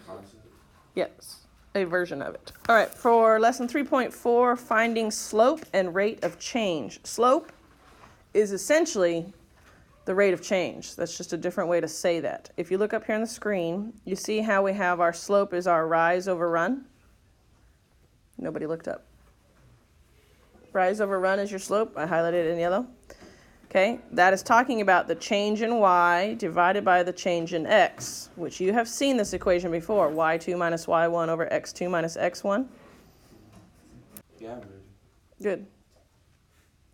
concept? Yes, a version of it. All right, for lesson 3.4, finding slope and rate of change. Slope is essentially the rate of change. That's just a different way to say that. If you look up here on the screen, you see how we have our slope is our rise over run? Nobody looked up. Rise over run is your slope. I highlighted it in yellow. Okay, that is talking about the change in y divided by the change in x, which you have seen this equation before, y2 minus y1 over x2 minus x1. Yeah, I'm ready. Good.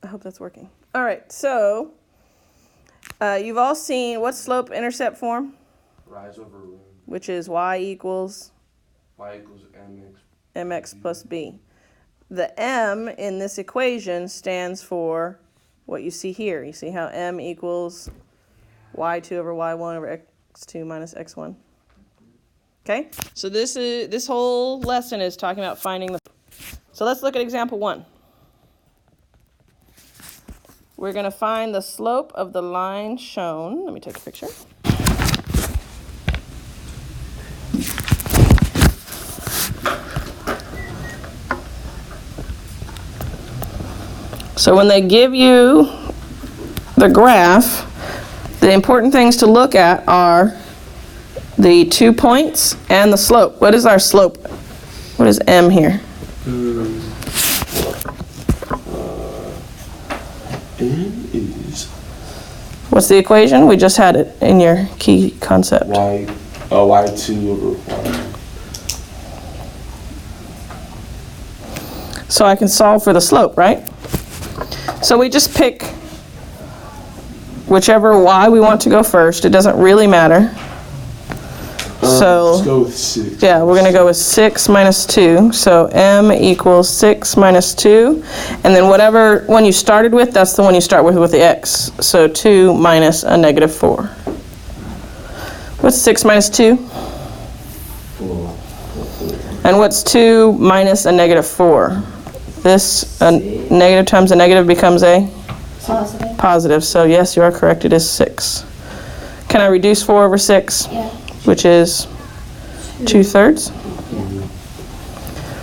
I hope that's working. All right, so you've all seen what slope intercept form? Rise over run. Which is y equals mx plus b. The m in this equation stands for what you see here. You see how m equals y2 over y1 over x2 minus x1. Okay, so this whole lesson is talking about finding the. So let's look at example 1. We're going to find the slope of the line shown. Let me take a picture. So when they give you the graph, the important things to look at are the 2 points and the slope. What is our slope? What is m here? M is... What's the equation? We just had it in your key concept. y2 over y. So I can solve for the slope, right? So we just pick whichever y we want to go first. It doesn't really matter. So let's go with 6. Yeah, we're going to go with 6 minus 2. So m equals 6 minus 2. And then whatever one you started with, that's the one you start with the x. So 2 minus a negative 4. What's 6 minus 2? 4. And what's 2 minus a negative 4? This negative times a negative becomes a? Positive. Positive. So yes, you are correct. It is 6. Can I reduce 4 over 6? Yeah. Which is 2/3.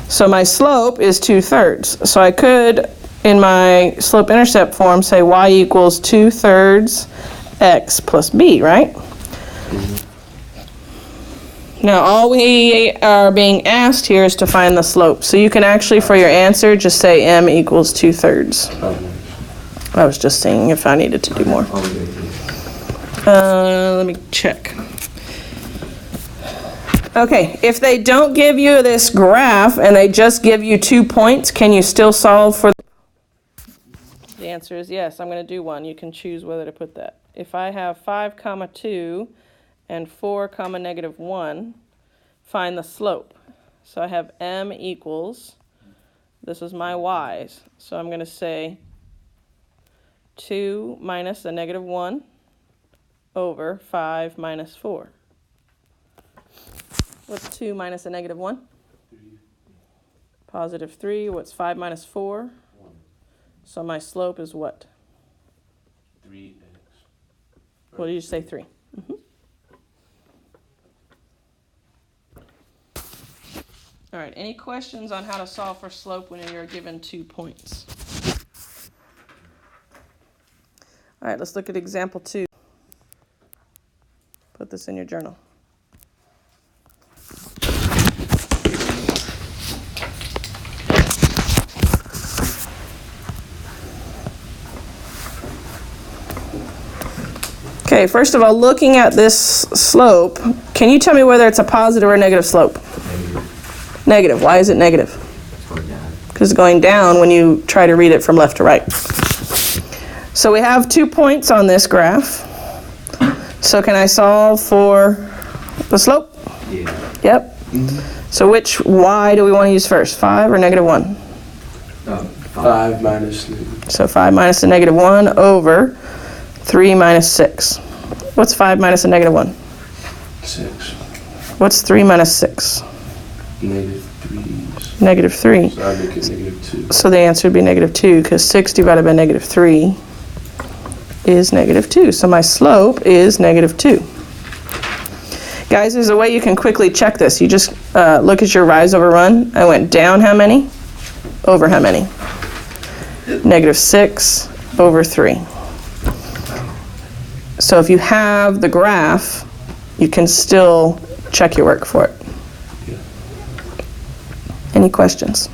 So my slope is 2/3. So I could, in my slope-intercept form, say y equals 2/3 x plus b, right? Now, all we are being asked here is to find the slope. So you can actually, for your answer, just say m equals 2/3. I was just seeing if I needed to do more. Let me check. Okay, if they don't give you this graph and they just give you 2 points, can you still solve for? The answer is yes. I'm going to do one. You can choose whether to put that. If I have 5, 2 and 4, negative 1, find the slope. So I have m equals, this is my y's. So I'm going to say 2 minus a negative 1 over 5 minus 4. What's 2 minus a negative 1? 3. Positive 3. What's 5 minus 4? 1. So my slope is what? 3x. What did you say, 3? All right, any questions on how to solve for slope when you're given 2 points? All right, let's look at example 2. Put this in your journal. Okay, first of all, looking at this slope, can you tell me whether it's a positive or a negative slope? Negative. Why is it negative? Because it's going down when you try to read it from left to right. So we have 2 points on this graph. So can I solve for the slope? Yeah. Yep. So which y do we want to use first, 5 or negative 1? 5 minus negative. So 5 minus a negative 1 over 3 minus 6. What's 5 minus a negative 1? 6. What's 3 minus 6? Negative 3. Negative 3. So I make it negative 2. So the answer would be negative 2, because 6 divided by negative 3 is negative 2. So my slope is negative 2. Guys, there's a way you can quickly check this. You just look at your rise over run. I went down how many? Over how many? -6 over 3. So if you have the graph, you can still check your work for it. Yeah. Any questions?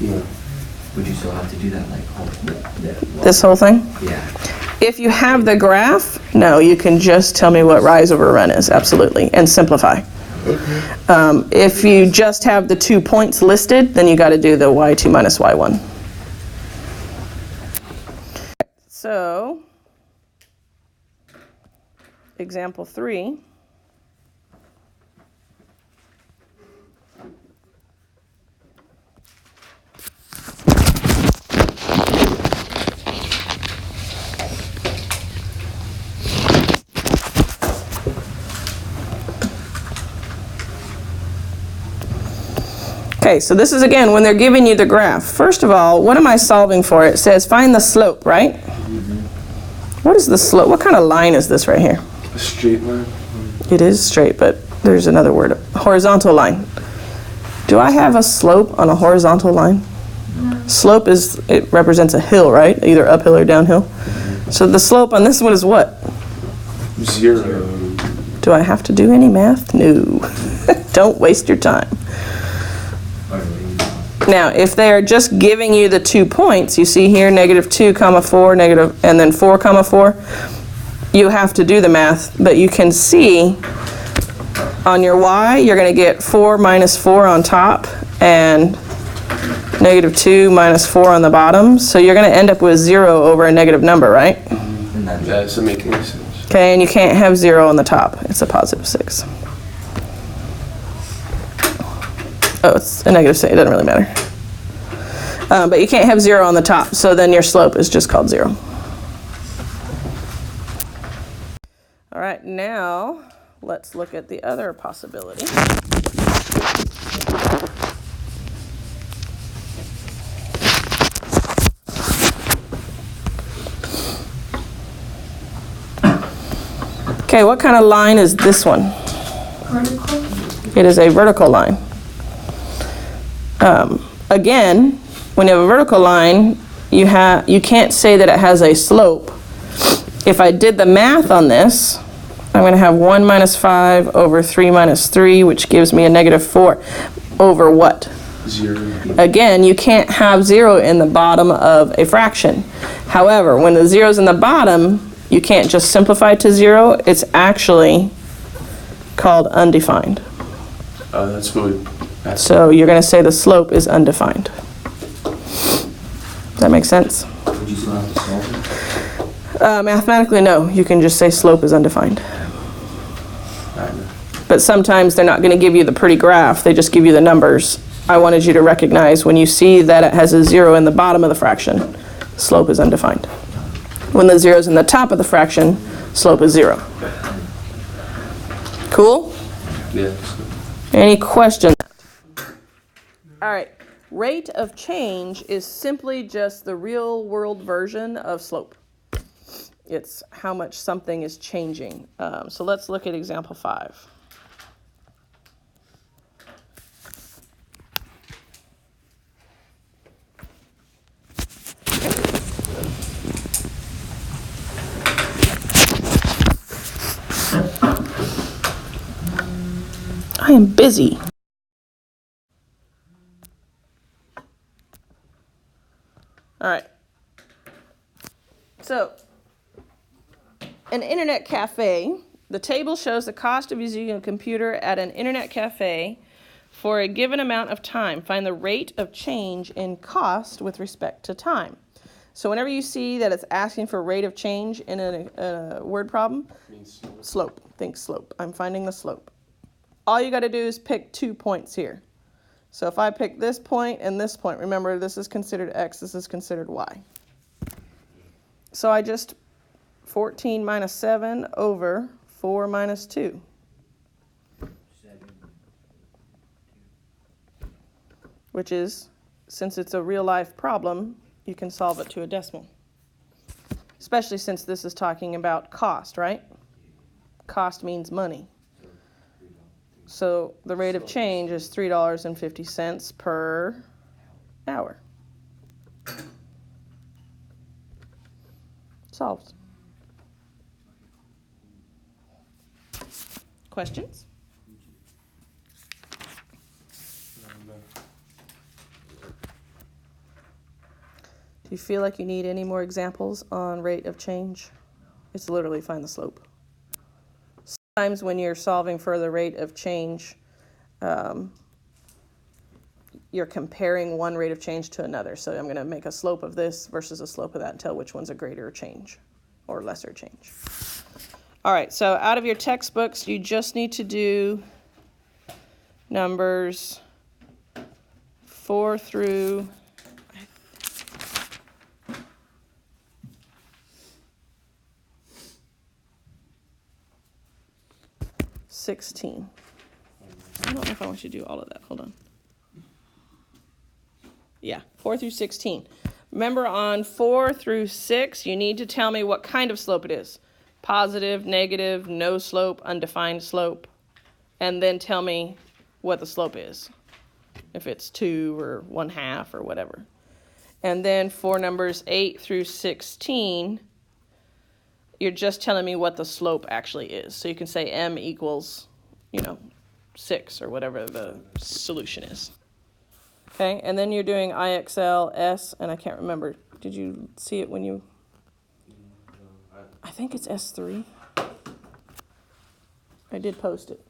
No. Would you still have to do that, like, This whole thing? Yeah. If you have the graph, no, you can just tell me what rise over run is, absolutely, and simplify. If you just have the 2 points listed, then you got to do the y2 minus y1. So, example 3. Okay, so this is, again, when they're giving you the graph. First of all, what am I solving for? It says find the slope, right? What is the slope? What kind of line is this right here? A straight line? It is straight, but there's another word. Horizontal line. Do I have a slope on a horizontal line? No. Slope it represents a hill, right? Either uphill or downhill. So the slope on this one is what? 0. Do I have to do any math? No. Don't waste your time. Now, if they are just giving you the 2 points, you see here -2, 4, and then 4, 4, you have to do the math, but you can see on your y, you're going to get 4 minus 4 on top and -2 minus 4 on the bottom, so you're going to end up with 0 over a negative number, right? That doesn't make any sense. Okay, and you can't have 0 on the top. It's a +6. Oh, it's a -6. It doesn't really matter. But you can't have 0 on the top, so then your slope is just called 0. All right, now let's look at the other possibility. Okay, what kind of line is this one? Vertical. It is a vertical line. Again, when you have a vertical line, you can't say that it has a slope. If I did the math on this, I'm going to have 1 minus 5 over 3 minus 3, which gives me a -4 over what? 0. Again, you can't have 0 in the bottom of a fraction. However, when the 0's in the bottom, you can't just simplify to 0. It's actually called undefined. That's what So you're going to say the slope is undefined. Does that make sense? Would you still have to solve it? Mathematically, no. You can just say slope is undefined. But sometimes they're not going to give you the pretty graph. They just give you the numbers. I wanted you to recognize when you see that it has a 0 in the bottom of the fraction, slope is undefined. When the 0's in the top of the fraction, slope is 0. Cool? Yeah. Any questions? All right. Rate of change is simply just the real world version of slope. It's how much something is changing. So let's look at example 5. I am busy. All right. So, an internet cafe. The table shows the cost of using a computer at an internet cafe for a given amount of time. Find the rate of change in cost with respect to time. So whenever you see that it's asking for rate of change in a word problem, slope. Think slope. I'm finding the slope. All you got to do is pick 2 points here. So if I pick this point and this point, remember this is considered x, this is considered y. So I just 14 minus 7 over 4 minus 2. Which is, since it's a real life problem, you can solve it to a decimal. Especially since this is talking about cost, right? Cost means money. So the rate of change is $3.50 per hour. Solved. Questions? Do you feel like you need any more examples on rate of change? It's literally find the slope. Sometimes when you're solving for the rate of change, you're comparing one rate of change to another. So I'm going to make a slope of this versus a slope of that and tell which one's a greater change or lesser change. All right, so out of your textbooks, you just need to do numbers 4 through 16. I don't know if I want you to do all of that. Hold on. Yeah, 4 through 16. Remember, on 4 through 6, you need to tell me what kind of slope it is. Positive, negative, no slope, undefined slope. And then tell me what the slope is. If it's 2 or 1/2 or whatever. And then for numbers 8 through 16, you're just telling me what the slope actually is. So you can say m equals, 6 or whatever the solution is. Okay, and then you're doing IXL, S, and I can't remember. Did you see it when you... I think it's S3. I did post it.